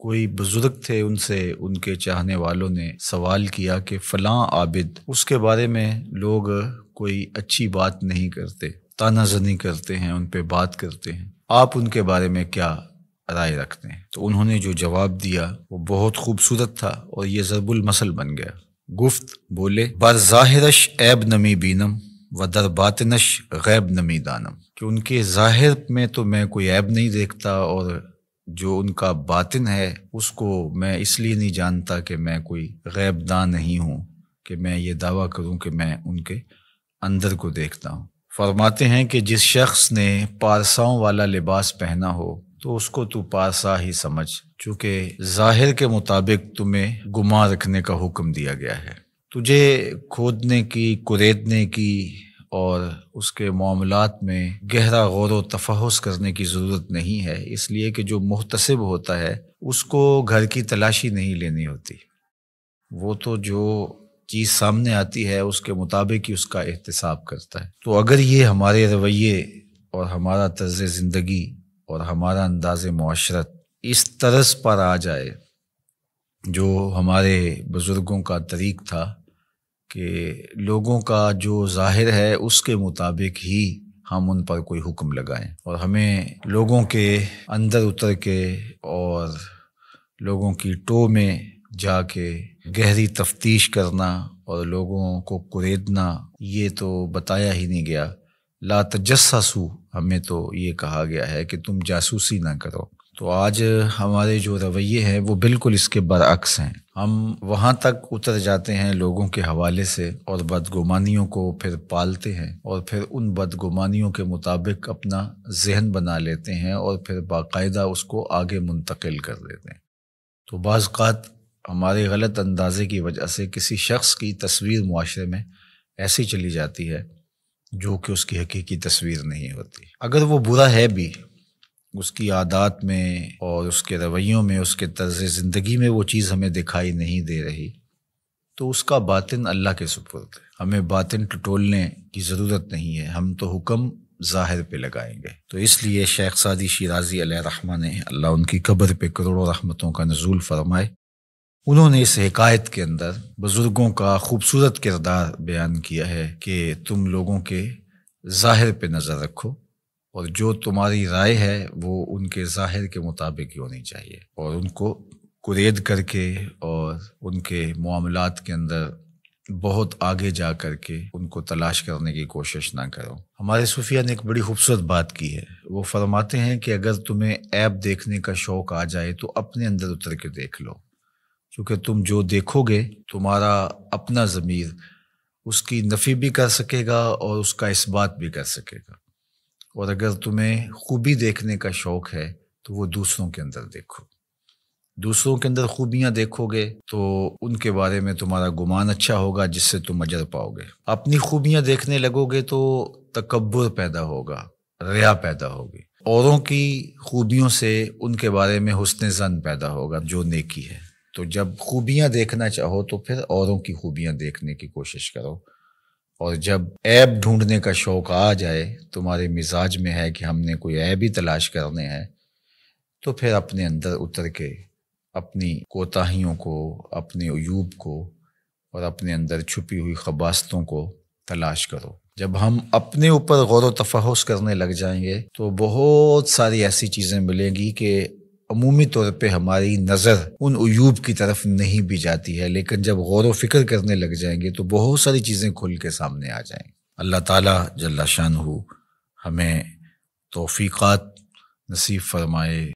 کوئی بزرگ تھے، ان سے ان کے چاہنے والوں نے سوال کیا کہ فلاں عابد، اس کے بارے میں لوگ کوئی اچھی بات نہیں کرتے، طعنہ زنی کرتے ہیں، ان پہ بات کرتے ہیں، آپ ان کے بارے میں کیا رائے رکھتے ہیں؟ تو انہوں نے جو جواب دیا وہ بہت خوبصورت تھا اور یہ ضرب المثل بن گیا۔ گفت بولے بر ظاہرش عیب نمی بینم و در باطنش غیب نمی دانم، کہ ان کے ظاہر میں تو میں کوئی عیب نہیں دیکھتا، اور جو ان کا باطن ہے اس کو میں اس لیے نہیں جانتا کہ میں کوئی غیب داں نہیں ہوں کہ میں یہ دعویٰ کروں کہ میں ان کے اندر کو دیکھتا ہوں۔ فرماتے ہیں کہ جس شخص نے پارساؤں والا لباس پہنا ہو تو اس کو تو پارسا ہی سمجھ، چونکہ ظاہر کے مطابق تمہیں گمان رکھنے کا حکم دیا گیا ہے۔ تجھے کھودنے کی، کریدنے کی اور اس کے معاملات میں گہرا غور و تفحص کرنے کی ضرورت نہیں ہے، اس لیے کہ جو محتسب ہوتا ہے اس کو گھر کی تلاشی نہیں لینی ہوتی، وہ تو جو چیز سامنے آتی ہے اس کے مطابق ہی اس کا احتساب کرتا ہے۔ تو اگر یہ ہمارے رویے اور ہمارا طرز زندگی اور ہمارا انداز معاشرت اس طرز پر آ جائے جو ہمارے بزرگوں کا طریق تھا کہ لوگوں کا جو ظاہر ہے اس کے مطابق ہی ہم ان پر کوئی حکم لگائیں، اور ہمیں لوگوں کے اندر اتر کے اور لوگوں کی ٹو میں جا کے گہری تفتیش کرنا اور لوگوں کو کریدنا، یہ تو بتایا ہی نہیں گیا۔ لا تجسسوا، ہمیں تو یہ کہا گیا ہے کہ تم جاسوسی نہ کرو۔ تو آج ہمارے جو رویے ہیں وہ بالکل اس کے برعکس ہیں، ہم وہاں تک اتر جاتے ہیں لوگوں کے حوالے سے اور بدگمانیوں کو پھر پالتے ہیں، اور پھر ان بدگمانیوں کے مطابق اپنا ذہن بنا لیتے ہیں اور پھر باقاعدہ اس کو آگے منتقل کر دیتے ہیں۔ تو بعض اوقات ہمارے غلط اندازے کی وجہ سے کسی شخص کی تصویر معاشرے میں ایسی چلی جاتی ہے جو کہ اس کی حقیقی تصویر نہیں ہوتی۔ اگر وہ برا ہے بھی، اس کی عادات میں اور اس کے رویوں میں، اس کے طرز زندگی میں وہ چیز ہمیں دکھائی نہیں دے رہی، تو اس کا باطن اللہ کے سپرد ہے، ہمیں باطن ٹٹولنے کی ضرورت نہیں ہے، ہم تو حکم ظاہر پہ لگائیں گے۔ تو اس لیے شیخ سعدی شیرازی علیہ رحمہ نے، اللہ ان کی قبر پہ کروڑوں رحمتوں کا نزول فرمائے، انہوں نے اس حکایت کے اندر بزرگوں کا خوبصورت کردار بیان کیا ہے کہ تم لوگوں کے ظاہر پہ نظر رکھو، اور جو تمہاری رائے ہے وہ ان کے ظاہر کے مطابق ہی ہونی چاہیے، اور ان کو کرید کر کے اور ان کے معاملات کے اندر بہت آگے جا کر کے ان کو تلاش کرنے کی کوشش نہ کرو۔ ہمارے صوفیہ نے ایک بڑی خوبصورت بات کی ہے، وہ فرماتے ہیں کہ اگر تمہیں عیب دیکھنے کا شوق آ جائے تو اپنے اندر اتر کے دیکھ لو، کیونکہ تم جو دیکھو گے تمہارا اپنا ضمیر اس کی نفی بھی کر سکے گا اور اس کا اثبات بھی کر سکے گا، اور اگر تمہیں خوبی دیکھنے کا شوق ہے تو وہ دوسروں کے اندر دیکھو، دوسروں کے اندر خوبیاں دیکھو گے تو ان کے بارے میں تمہارا گمان اچھا ہوگا جس سے تم اجر پاؤ گے۔ اپنی خوبیاں دیکھنے لگو گے تو تکبر پیدا ہوگا، ریا پیدا ہوگی، اوروں کی خوبیوں سے ان کے بارے میں حسن ظن پیدا ہوگا جو نیکی ہے۔ تو جب خوبیاں دیکھنا چاہو تو پھر اوروں کی خوبیاں دیکھنے کی کوشش کرو، اور جب عیب ڈھونڈنے کا شوق آ جائے، تمہارے مزاج میں ہے کہ ہم نے کوئی عیب ہی تلاش کرنے ہیں، تو پھر اپنے اندر اتر کے اپنی کوتاہیوں کو، اپنے عیوب کو اور اپنے اندر چھپی ہوئی خباثتوں کو تلاش کرو۔ جب ہم اپنے اوپر غور و تفحص کرنے لگ جائیں گے تو بہت ساری ایسی چیزیں ملیں گی کہ عمومی طور پہ ہماری نظر ان عیوب کی طرف نہیں بھی جاتی ہے، لیکن جب غور و فکر کرنے لگ جائیں گے تو بہت ساری چیزیں کھل کے سامنے آ جائیں گی۔ اللہ تعالیٰ جل شانہ ہمیں توفیقات نصیب فرمائے۔